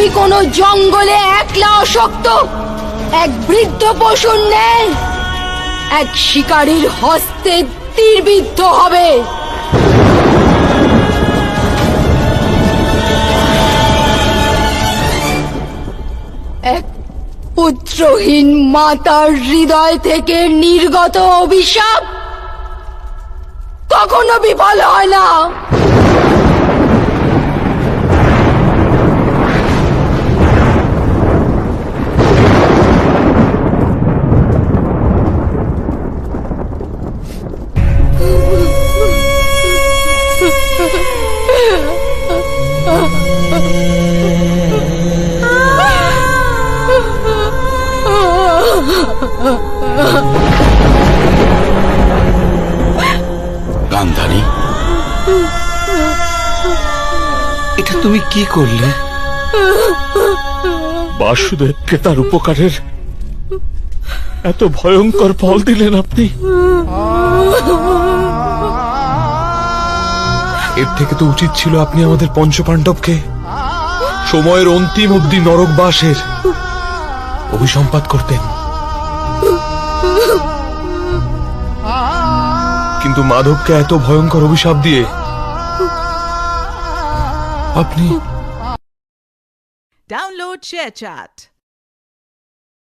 তুই কোনো জঙ্গলে একলা অশক্ত এক বৃদ্ধ পশুর ন্যায় এক শিকারীর হস্তে তীরবিদ্ধ হবে। এক পুত্রহীন মাতার হৃদয় থেকে নির্গত অভিশাপ কখনো বিফল হয় না। গান্ধারী, এটা তুমি কি করলে? বাসুদেবকে তার উপকারের এত ভয়ঙ্কর ফল দিলেন আপনি। এর থেকে তো উচিত ছিল আপনি আমাদের পঞ্চপাণ্ডবকে সময়ের অন্তিম অবধি নরকবাসের অভিসম্পাত করতেন। কিন্তু মাধবকে এত ভয়ঙ্কর অভিশাপ দিয়ে আপনি Download ShareChat.